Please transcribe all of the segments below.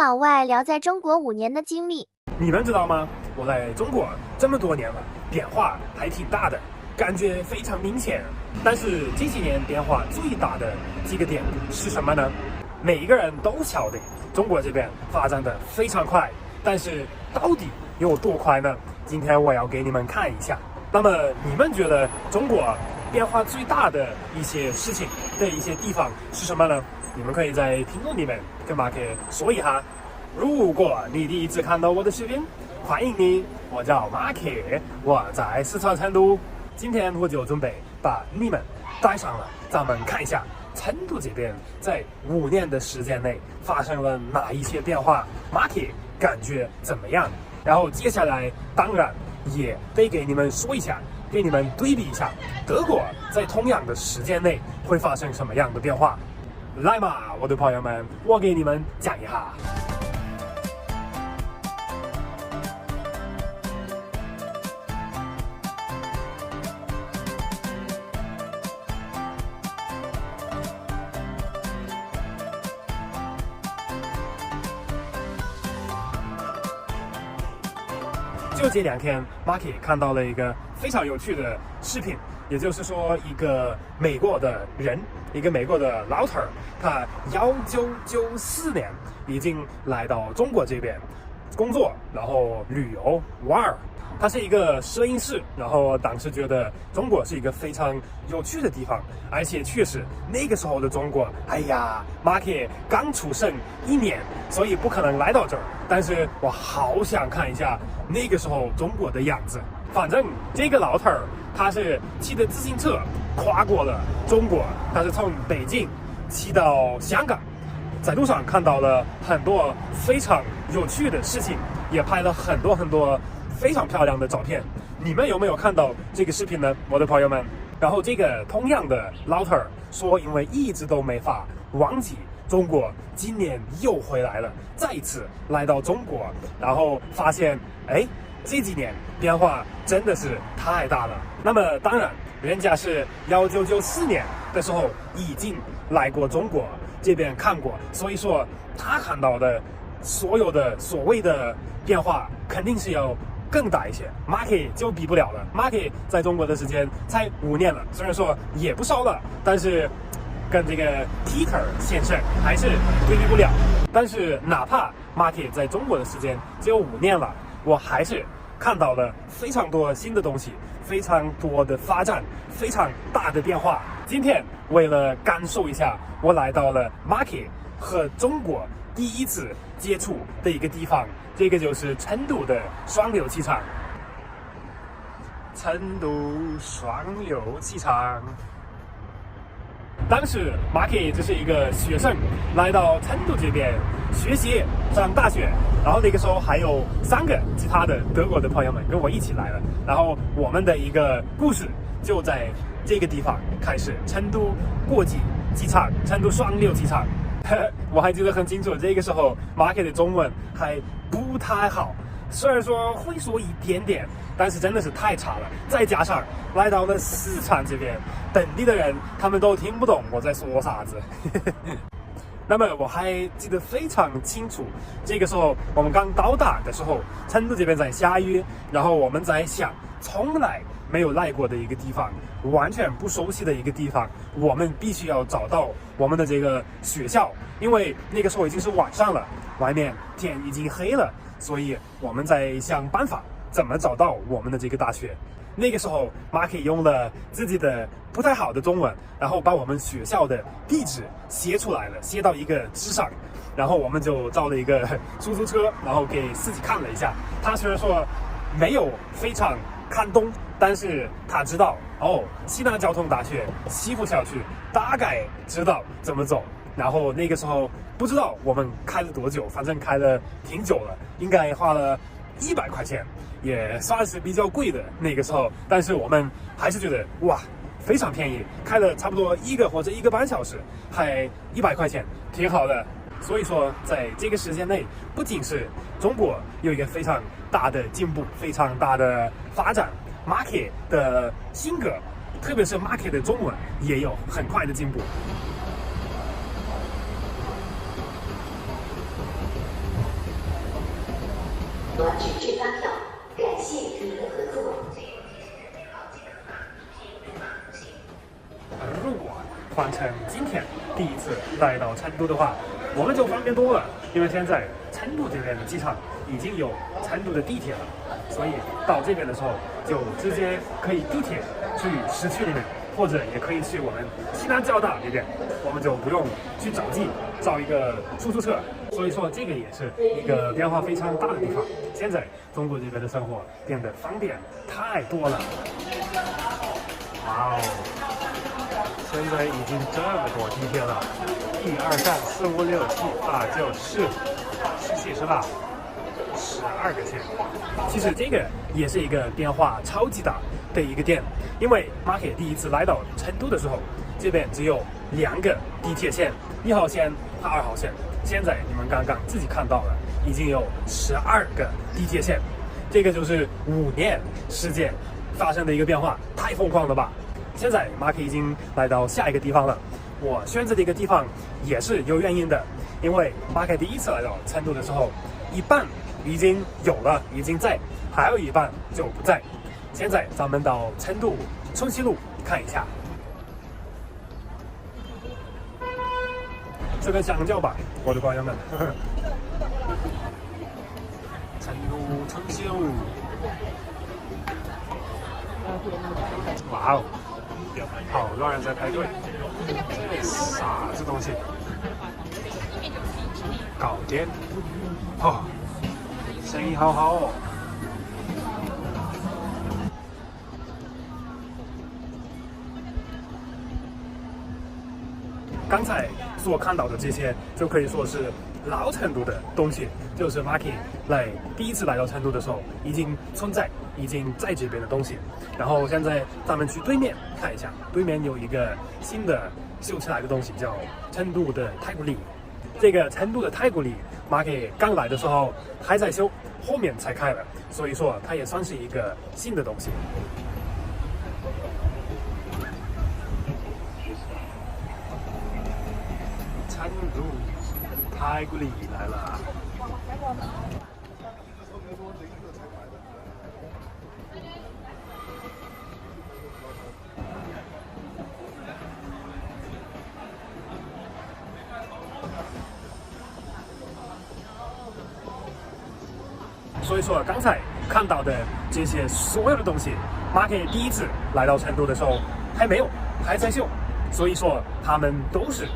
老外聊在中国5年的经历。你们知道吗？我来中国这么多年了，变化还挺大的，感觉非常明显。但是这几年变化最大的几个点是什么呢？每一个人都晓得中国这边发展的非常快，但是到底有多快呢？今天我要给你们看一下。那么你们觉得中国变化最大的一些事情的一些地方是什么呢？你们可以在评论里面跟马克说一下。如果你第一次看到我的视频，欢迎你，我叫马克，我在四川成都。今天我就准备把你们带上了，咱们看一下成都这边在5年的时间内发生了哪一些变化，马克感觉怎么样？然后接下来当然也得给你们说一下，给你们对比一下德国在同样的时间内会发生什么样的变化。来嘛，我的朋友们，我给你们讲一下。就这2天 ，Marky 看到了一个非常有趣的视频，也就是说，一个美国的人，一个美国的老头儿，他1994年已经来到中国这边工作，然后旅游玩儿。他是一个摄影师，然后当时觉得中国是一个非常有趣的地方，而且确实那个时候的中国，哎呀，马克刚出生1年，所以不可能来到这儿。但是我好想看一下那个时候中国的样子。反正这个老头儿他是骑着自行车跨过了中国，他是从北京骑到香港，在路上看到了很多非常有趣的事情，也拍了很多非常漂亮的照片。你们有没有看到这个视频呢，我的朋友们？然后这个同样的老头儿说，因为一直都没法忘记中国，今年又回来了，再一次来到中国，然后发现，哎，这几年变化真的是太大了。那么当然，人家是1994年的时候已经来过中国这边看过，所以说他看到的所有的所谓的变化肯定是要更大一些。马克就比不了了，马克在中国的时间才5年了，虽然说也不少了，但是跟这个 Peter 先生还是对比不了。但是哪怕马克在中国的时间只有5年了，我还是看到了非常多新的东西，非常多的发展，非常大的变化。今天为了感受一下，我来到了马克和中国第一次接触的一个地方，这个就是成都的双流机场。成都双流机场。当时马克只是一个学生，来到成都这边学习上大学，然后那个时候还有3个其他的德国的朋友们跟我一起来了，然后我们的一个故事就在这个地方开始，成都国际机场，成都双流机场。我还记得很清楚，这个时候马克的中文还不太好，虽然说会说一点点，但是真的是太差了。再加上来到了四川这边，本地的人他们都听不懂我在说啥子。那么我还记得非常清楚，这个时候我们刚到达的时候，成都这边在下雨，然后我们在想，从来没有来过的一个地方，完全不熟悉的一个地方，我们必须要找到我们的这个学校，因为那个时候已经是晚上了，外面天已经黑了，所以我们在想办法怎么找到我们的这个大学。那个时候马克用了自己的不太好的中文，然后把我们学校的地址写出来了，写到一个纸上，然后我们就招了一个出租车，然后给司机看了一下。他虽然说没有非常看懂，但是他知道哦，西南交通大学西湖校区，大概知道怎么走。然后那个时候不知道我们开了多久，反正开了挺久了，应该花了100块钱，也算是比较贵的那个时候，但是我们还是觉得哇，非常便宜，开了差不多1个或者1个半小时，还100块钱，挺好的。所以说，在这个时间内，不仅是中国有一个非常大的进步，非常大的发展，马克的性格，特别是马克的中文也有很快的进步。我纸质发票，感谢您的合作。如果换成今天第一次来到成都的话，我们就方便多了，因为现在成都这边的机场已经有成都的地铁了，所以到这边的时候就直接可以地铁去市区里面，或者也可以去我们西南交大那边，我们就不用去找地找一个出租车。所以说这个也是一个变化非常大的地方。现在中国这边的生活变得方便太多了。哇哦！现在已经这么多地铁了，1、2、3、4、5、6、7、8、9、10、17、18、12个线。其实这个也是一个变化超级大的一个点，因为马克第一次来到成都的时候，这边只有2个地铁线，1号线和2号线。现在你们刚刚自己看到了，已经有12个地铁线，这个就是5年时间发生的一个变化，太疯狂了吧！现在马克已经来到下一个地方了，我选择这个地方也是有原因的，因为马克第一次来到成都的时候，一半已经有了，已经在，还有一半就不在。现在咱们到成都春熙路看一下。吃个香蕉吧，我的朋友们。成都春熙路，哇哦，好多人在排队，这啥子东西？糕点，哦，生意好好哦。刚才所看到的这些，就可以说是老成都的东西，就是马克第一次来到成都的时候，已经存在，已经在这边的东西。然后现在咱们去对面看一下，对面有一个新的修起来的东西，叫成都的太古里。这个成都的太古里，马克刚来的时候还在修，后面才开了，所以说它也算是一个新的东西。成都太古里来了。所以说刚才看到的这些所有的东西，马克第一次来到成都的时候还没有，还在修，所以说他们都是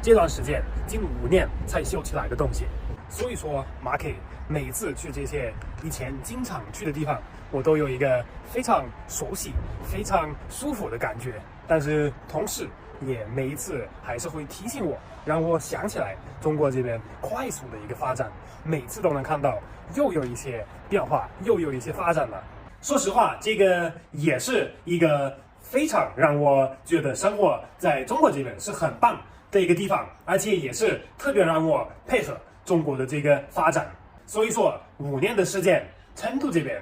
这段时间近5年才修起来的东西。所以说马克每次去这些以前经常去的地方，我都有一个非常熟悉非常舒服的感觉，但是同时也每一次还是会提醒我，让我想起来中国这边快速的一个发展，每次都能看到又有一些变化，又有一些发展了。说实话，这个也是一个非常让我觉得生活在中国这边是很棒的一个地方，而且也是特别让我配合中国的这个发展。所以说5年的时间，成都这边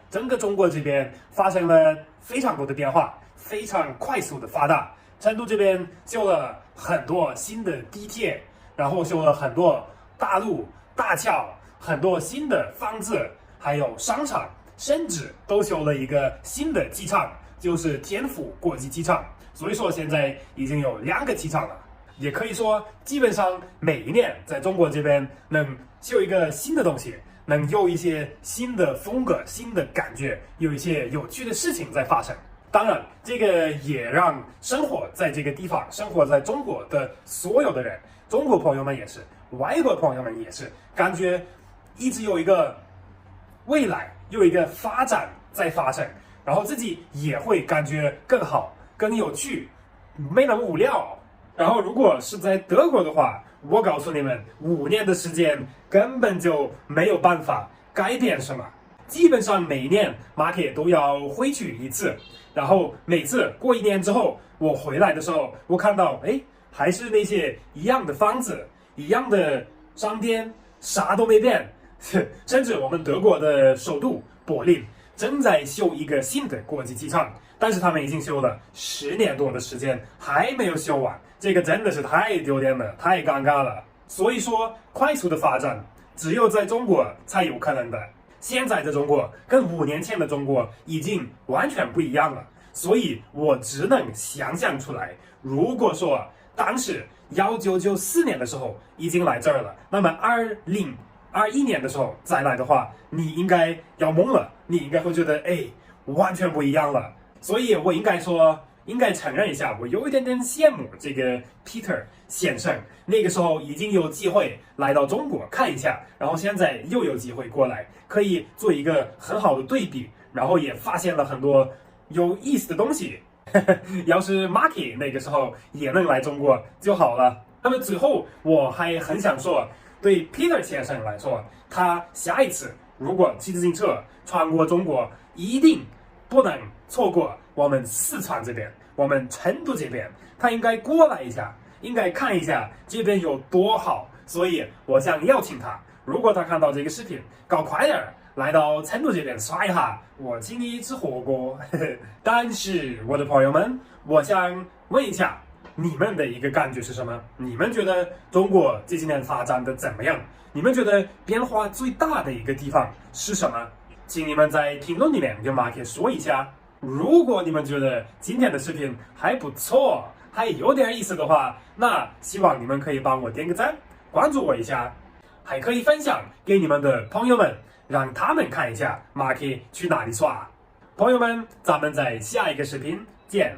整个中国这边发生了非常多的变化，非常快速的发达。成都这边修了很多新的地铁，然后修了很多大路大桥，很多新的房子，还有商场，甚至都修了一个新的机场，就是天府国际机场。所以说现在已经有2个机场了，也可以说基本上每一年在中国这边能修一个新的东西，能有一些新的风格、新的感觉，有一些有趣的事情在发生。当然，这个也让生活在这个地方、生活在中国的所有的人，中国朋友们也是，外国朋友们也是，感觉一直有一个未来，有一个发展在发生，然后自己也会感觉更好、更有趣，没那么无聊。然后，如果是在德国的话，我告诉你们，5年的时间根本就没有办法改变什么。基本上每年马克都要回去一次，然后每次过1年之后，我回来的时候，我看到还是那些一样的房子，一样的商店，啥都没变。甚至我们德国的首都柏林正在修一个新的国际机场，但是他们已经修了10年多的时间，还没有修完，这个真的是太丢脸了，太尴尬了。所以说，快速的发展只有在中国才有可能的。现在的中国跟5年前的中国已经完全不一样了，所以我只能想象出来，如果说当时1994年的时候已经来这儿了，那么2021年的时候再来的话，你应该要懵了，你应该会觉得完全不一样了。所以我应该承认一下，我有一点点羡慕这个 Peter 先生，那个时候已经有机会来到中国看一下，然后现在又有机会过来，可以做一个很好的对比，然后也发现了很多有意思的东西。要是 Marky 那个时候也能来中国就好了。那么最后我还很想说，对 Peter 先生来说，他下一次如果骑自行车穿过中国，一定不能错过我们四川这边，我们成都这边，他应该过来一下，应该看一下这边有多好。所以我想邀请他，如果他看到这个视频，搞快点来到成都这边刷一下，我请你吃火锅。但是我的朋友们，我想问一下，你们的一个感觉是什么？你们觉得中国这几年发展的怎么样？你们觉得变化最大的一个地方是什么？请你们在评论里面跟 Marky 说一下。如果你们觉得今天的视频还不错，还有点意思的话，那希望你们可以帮我点个赞，关注我一下，还可以分享给你们的朋友们，让他们看一下 Marky 去哪里耍。朋友们，咱们在下一个视频见。